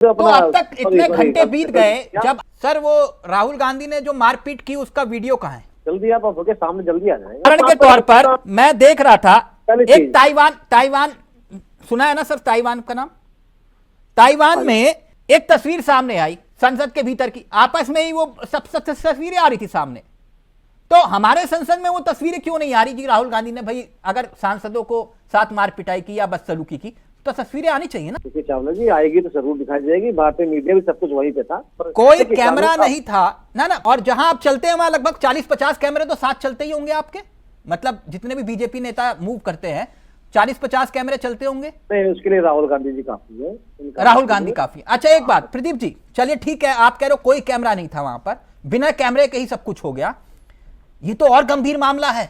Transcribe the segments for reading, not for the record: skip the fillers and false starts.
तो अब तक इतने घंटे बीत गए जब सर वो राहुल गांधी ने जो मारपीट की उसका वीडियो कहाँ है? जल्दी आप आपके सामने जल्दी आ जाएंगे। उदाहरण के तौर पर मैं देख रहा था एक ताइवान सुना है ना सर, ताइवान का नाम? ताइवान में एक तस्वीर सामने आई संसद के भीतर की, आपस में ही वो सब तस्वीरें आ रही थी सामने। तो हमारे संसद में वो तस्वीरें क्यों नहीं आ रही जी? राहुल गांधी ने भाई अगर सांसदों को साथ मार पिटाई की या बदसलूकी की तो तस्वीरें आनी चाहिए ना। देखिए चावला जी, आएगी तो जरूर दिखाई जाएगी। भारतीय मीडिया भी सब कुछ वहीं पे था, कोई कैमरा नहीं था ना। और जहां आप चलते हैं वहां लगभग 40-50 कैमरे तो साथ चलते ही होंगे आपके, मतलब जितने भी बीजेपी नेता मूव करते हैं 40-50 कैमरे चलते होंगे। नहीं, उसके लिए राहुल गांधी जी काफी है। राहुल गांधी काफी। अच्छा एक बात प्रदीप जी, चलिए ठीक है, आप कह रहे हो कोई कैमरा नहीं था वहां पर, बिना कैमरे के ही सब कुछ हो गया। ये तो और गंभीर मामला है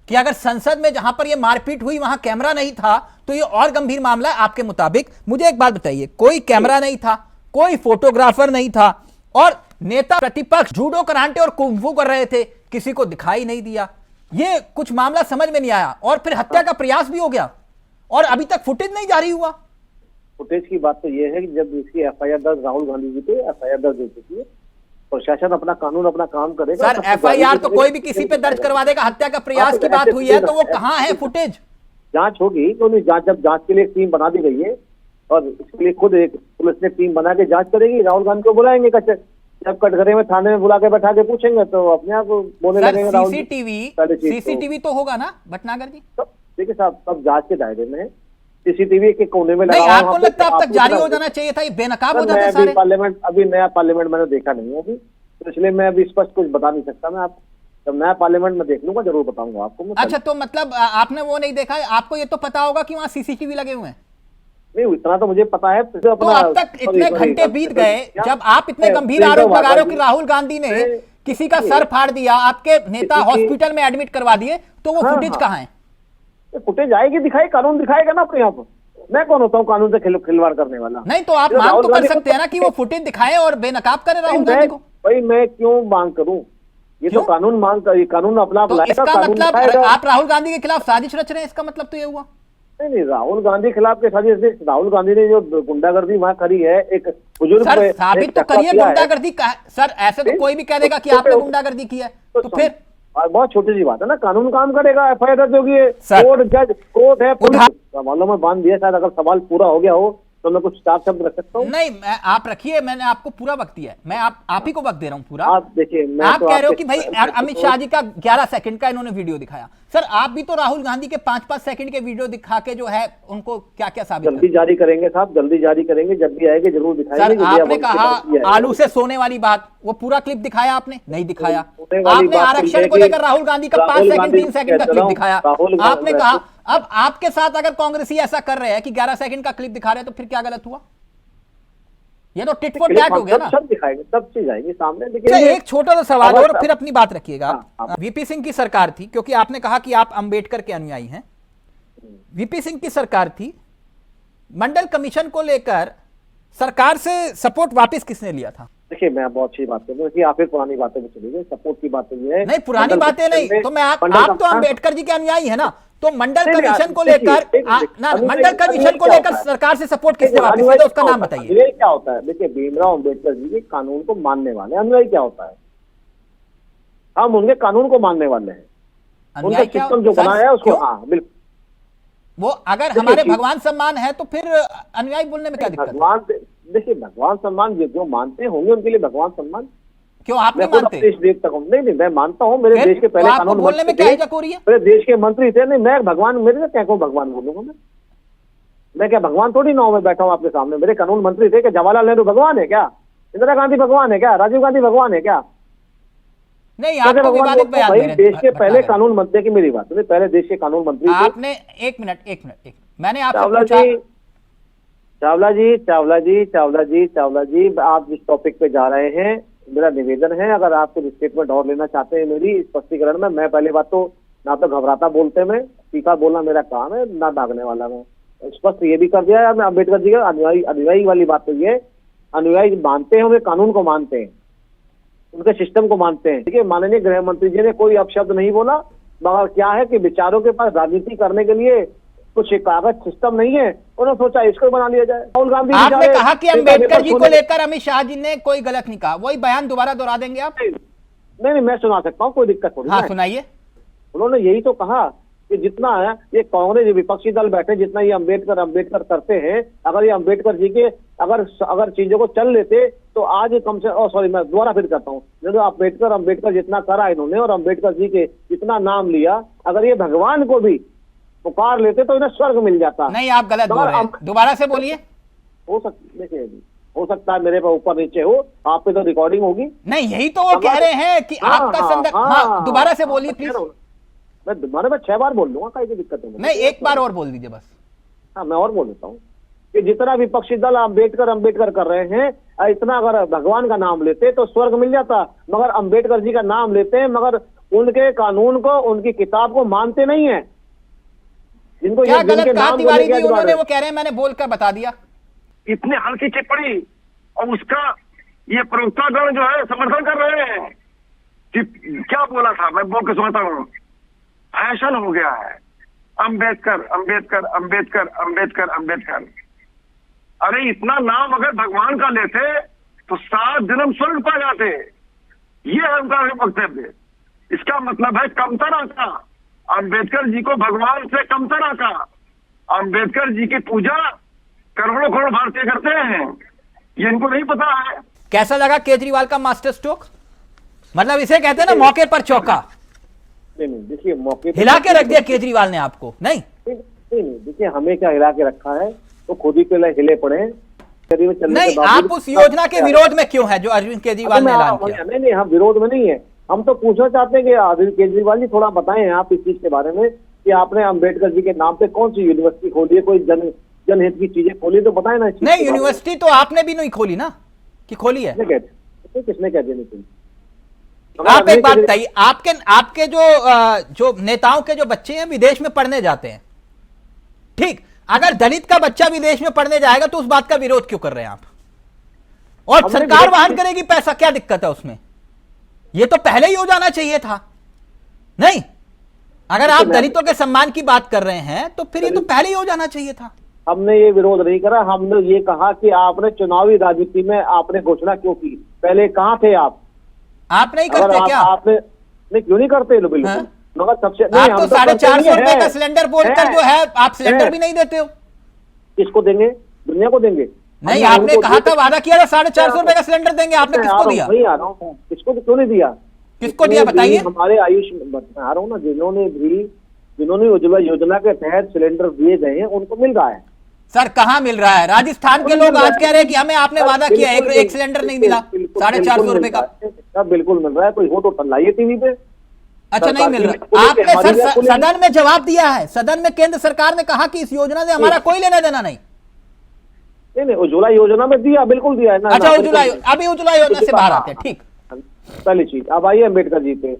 कि अगर संसद में जहां पर ये मारपीट हुई वहां कैमरा नहीं था तो ये और गंभीर मामला है आपके मुताबिक। मुझे एक बात बताइए, कोई कैमरा नहीं था, कोई फोटोग्राफर नहीं था और नेता प्रतिपक्ष जूडो कराटे और कुंफू कर रहे थे, किसी को दिखाई नहीं दिया। ये कुछ मामला समझ में नहीं आया और फिर हत्या का प्रयास भी हो गया और अभी तक फुटेज नहीं जारी हुआ। फुटेज की बात तो ये है कि जब इसकी एफआईआर दर्ज राहुल गांधी जी पे एफआईआर दर्ज हो चुकी है, प्रशासन अपना कानून अपना काम करेगा। सर एफआईआर तो कोई भी किसी पे दर्ज करवा देगा, हत्या का प्रयास की बात हुई है तो वो कहां है फुटेज? जांच होगी तो नहीं, जांच जब जांच के लिए एक टीम बना दी गई है और इसके लिए खुद एक पुलिस ने टीम बना के जांच करेगी। राहुल गांधी को बुलाएंगे, जब कटघरे में थाने में बुला के बैठा के पूछेंगे तो अपने आप बोलने लगेंगे। सीसीटीवी तो होगा ना भटनागर जी? देखिए साहब, सब जांच के दायरे में सीसीटीवी के कोने में नहीं, आपको लगता है अब तक जारी हो जाना चाहिए था, ये बेनकाब हो जाते सारे? पार्लियामेंट अभी नया पार्लियामेंट मैंने देखा नहीं है अभी, तो इसलिए मैं अभी स्पष्ट कुछ बता नहीं सकता। मैं आप जब नया पार्लियामेंट में देख लूंगा जरूर बताऊंगा आपको। अच्छा, तो मतलब आपने वो नहीं देखा है, आपको ये तो पता होगा कि वहाँ सीसीटीवी लगे हुए हैं? नहीं, इतना तो मुझे पता है। तो अब तक इतने घंटे बीत गए जब आप इतने गंभीर आरोप लगा रहे हो कि राहुल गांधी ने किसी का सर फाड़ दिया, आपके नेता हॉस्पिटल में एडमिट करवा दिए, तो वो फुटेज कहाँ है? फुटेज आएगी, दिखाई, कानून दिखाएगा ना अपने आप। मैं कौन होता हूँ कानून से खिलवाड़ करने वाला? नहीं तो आप मांग तो कर सकते हैं ना कि वो फुटेज दिखाएं और बेनकाब करें राहुल गांधी को। भाई मैं क्यों मांग करूं? ये तो कानून मांग कर, कानून अपना तो इसका मतलब आप राहुल गांधी के खिलाफ साजिश रच रहे हैं, इसका मतलब तो ये हुआ? नहीं, राहुल गांधी खिलाफ के साजिश, राहुल गांधी ने जो गुंडागर्दी वहां करी है, एक बुजुर्ग सर साबित तो करिए गुंडागर्दी का। सर ऐसे तो कोई भी कह देगा कि आपने गुंडागर्दी की है, तो फिर बहुत छोटी सी बात है ना, कानून काम करेगा। एफआईआर दर्ज होगी, कोर्ट जज कोर्ट है, सवालों में बांध दिया। शायद अगर सवाल पूरा हो गया हो तो मैं कुछ चार शब्द रख सकता हूँ। नहीं, आप रखिए, मैंने आपको पूरा वक्त दिया है, मैं आप ही को वक्त दे रहा हूँ पूरा। आप देखिए, आप कह रहे हो कि भाई अमित शाह जी का 11 सेकंड का इन्होंने वीडियो दिखाया। सर आप भी तो राहुल गांधी के 5-5 सेकंड के वीडियो दिखा के जो है उनको क्या क्या साबित जल्दी जारी करेंगे साहब, जल्दी जारी करेंगे, जब भी आएंगे जरूर दिखाएंगे। सर आपने कहा आलू से सोने वाली बात, वो पूरा क्लिप दिखाया आपने? नहीं दिखाया। आपने आरक्षण को लेकर राहुल गांधी का 5 सेकंड 3 सेकंड का क्लिप दिखाया। आपने कहा अब आपके साथ अगर कांग्रेसी ऐसा कर रहे हैं कि 11 सेकंड का क्लिप दिखा रहे हैं तो फिर क्या गलत हुआ? ये तो टिट फॉर टैट हो गया ना। सब दिखाएंगे, सब चीज आएगी सामने। देखिए एक छोटा सा सवाल और फिर अपनी बात रखिएगा। वीपी सिंह की सरकार थी, क्योंकि आपने कहा कि आप अंबेडकर के अनुयायी हैं। वीपी सिंह की सरकार थी, मंडल कमीशन को लेकर सरकार से सपोर्ट वापस किसने लिया था? देखिए मैं बहुत अच्छी बात करूँ कि आप पुरानी बातें में चली गई, सपोर्ट की बात ये है। नहीं पुरानी बातें नहीं, तो मैं आप तो अंबेडकर जी के अनुयायी है ना, तो मंडल कमीशन को लेकर मंडल कमीशन को लेकर सरकार से सपोर्ट किसने वापस लिया, उसका नाम बताइए। अनुयायी क्या होता है? देखिए भीमराव अंबेडकर जी के कानून को मानने वाले। अनुयायी क्या होता है? हम उनके कानून को मानने वाले हैं, उनका सिस्टम जो बनाया है उसको। हाँ बिल्कुल, वो अगर हमारे भगवान सम्मान है तो फिर अनुयायी बोलने में क्या दिक्कत? भगवान, देखिए भगवान सम्मान जो मानते होंगे उनके लिए भगवान सम्मान। क्यों आप नहीं मानते? देश तक नहीं, मैं मानता हूँ। मेरे देश के पहले कानून बोलने में क्या जरूरत है? मेरे देश के मंत्री थे। नहीं मैं भगवान, मेरे से क्या कहूँ भगवान बोलूंगा मैं क्या भगवान थोड़ी नाव में बैठा हूँ आपके सामने। मेरे कानून मंत्री थे। क्या जवाहरलाल नेहरू भगवान है क्या? इंदिरा गांधी भगवान है क्या? राजीव गांधी भगवान है क्या? नहीं आपको विवादित बयान दे रहे हैं। देश के पहले कानून मंत्री की मेरी बात, पहले देश के कानून मंत्री आपने एक मिनट मैंने आपसे चावला जी आप जिस टॉपिक पे जा रहे हैं, मेरा निवेदन है अगर आप कुछ स्टेटमेंट और लेना चाहते हैं मेरी स्पष्टीकरण में। मैं पहले बात तो ना तो घबराता बोलते में, सीधा बोलना मेरा काम है, ना भागने वाला मैं। स्पष्ट ये भी कर दिया है मैं अम्बेडकर जी का अनुयायी वाली बात तो ये, अनुयायी मानते हैं, उनके कानून को मानते हैं, उनके सिस्टम को मानते हैं। देखिए माननीय गृह मंत्री जी ने कोई अपशब्द नहीं बोला, मगर क्या है कि विचारों के पास राजनीति करने के लिए कुछ कागज सिस्टम नहीं है, उन्होंने सोचा इसको बना लिया जाए। राहुल गांधी आपने कहा कि अम्बेडकर जी को लेकर अमित शाह जी ने कोई गलत नहीं कहा, वही बयान दोबारा दोहरा देंगे आप? नहीं, मैं सुना सकता हूँ, कोई दिक्कत थोड़ी हाँ है। सुनाइए। उन्होंने यही तो कहा कि जितना है ये कांग्रेस विपक्षी दल बैठे, जितना ये अम्बेडकर करते हैं, अगर ये अम्बेडकर जी के अगर चीजों को चल लेते तो आज कम से सॉरी मैं दोबारा फिर करता हूँ, अम्बेडकर जितना करा इन्होंने और अम्बेडकर जी के जितना नाम लिया, अगर ये भगवान को भी पुकार लेते तो इन्हें स्वर्ग मिल जाता। नहीं, आप गलत बोल रहे हैं, दोबारा से बोलिए। हो सकता है मेरे पे ऊपर नीचे हो, आप पे तो रिकॉर्डिंग होगी। नहीं, यही तो वो कह रहे हैं कि आपका संदर्भ। हाँ, दोबारा से बोलिए प्लीज। मैं तुम्हारे में 6 बार बोल लूंगा, कोई दिक्कत नहीं, एक बार और बोल दीजिए बस। हाँ, मैं और बोल देता हूँ कि जितना विपक्षी दल अम्बेडकर कर रहे हैं, इतना अगर भगवान का नाम लेते तो स्वर्ग मिल जाता, मगर अम्बेडकर जी का नाम लेते हैं, मगर उनके कानून को, उनकी किताब को मानते नहीं है। जिनको क्या गलत कहा तिवारी जी उन्होंने? वो कह रहे हैं मैंने बोलकर बता दिया। इतनी हल्की टिप्पणी और उसका ये प्रवक्तागण जो है समर्थन कर रहे हैं कि क्या बोला था, मैं बोल के सुनाता हूँ। फैशन हो गया है अम्बेडकर अम्बेडकर अम्बेडकर अम्बेडकर अम्बेडकर। अरे इतना नाम अगर भगवान का लेते तो 7 जन्म स्वर्ग पा जाते। ये है उनका वक्तव्य। इसका मतलब है कमतरा का, अम्बेडकर जी को भगवान से कमतरा का। अम्बेडकर जी की पूजा करोड़ों करोड़ भारतीय करते हैं, ये इनको नहीं पता है। कैसा लगा केजरीवाल का मास्टर स्ट्रोक? मतलब इसे कहते हैं ना मौके पर चौका। नहीं, देखिए मौके हिला के रख दिया केजरीवाल ने आपको। नहीं, देखिए हमें क्या हिला के रखा है, तो खुद ही पहले हिले पड़े। नहीं, आप उस योजना के विरोध में क्यों है जो अरविंद केजरीवाल ने ऐलान किया? नहीं, हम विरोध में नहीं है। हम तो पूछना चाहते हैं कि अरविंद केजरीवाल जी थोड़ा बताएं आप इस चीज के बारे में कि आपने अम्बेडकर जी के नाम पे कौन सी यूनिवर्सिटी खोली है, कोई जनहित की चीजें खोली तो बताएं ना। नहीं, यूनिवर्सिटी तो आपने भी नहीं खोली ना, कि खोली है? किसने कह दिया? आप एक बात बताइए, आपके जो नेताओं के जो बच्चे हैं विदेश में पढ़ने जाते हैं, ठीक, अगर दलित का बच्चा विदेश में पढ़ने जाएगा तो उस बात का विरोध क्यों कर रहे हैं आप? और सरकार वहन करेगी पैसा, क्या दिक्कत है उसमें? ये तो पहले ही हो जाना चाहिए था। नहीं, अगर आप दलितों के सम्मान की बात कर रहे हैं तो फिर ये तो पहले ही हो जाना चाहिए था। हमने ये विरोध नहीं करा, हमने ये कहा कि आपने चुनावी राजनीति में आपने घोषणा क्यों की? पहले कहां थे आप नहीं करते क्या? आपने नहीं, क्यों नहीं करते? बिल्कुल, मगर सबसे आप तो 450 रुपए का सिलेंडर बोलकर जो है आप सिलेंडर भी नहीं देते हो। किसको देंगे? दुनिया को देंगे? नहीं, आपने कहा था, वादा किया था 450 रुपए का सिलेंडर देंगे, आपने किसको दिया? नहीं आ रहा हूँ, किसको क्यों नहीं दिया? किसको दिया बताइए? हमारे आयुष बता रहा हूँ ना, जिन्होंने उज्ज्वला योजना के तहत सिलेंडर दिए गए हैं उनको मिल रहा है। सर कहाँ मिल रहा है? राजस्थान के लोग आज कह रहे हैं कि हमें आपने वादा किया, एक सिलेंडर नहीं मिला, 450 रुपए का। सब बिल्कुल मिल रहा है, कोई हो तो लाइए टीवी पे। अच्छा, नहीं मिल रहा? आपने सर सदन में जवाब दिया है, सदन में केंद्र सरकार ने कहा कि इस योजना से हमारा कोई लेना देना नहीं। नहीं, उज्ज्वला योजना में दिया, बिल्कुल दिया है ना। अच्छा, अभी उज्ज्वला योजना से बाहर आते हैं, ठीक। पहली चीज, अब आइए अम्बेडकर जी पे।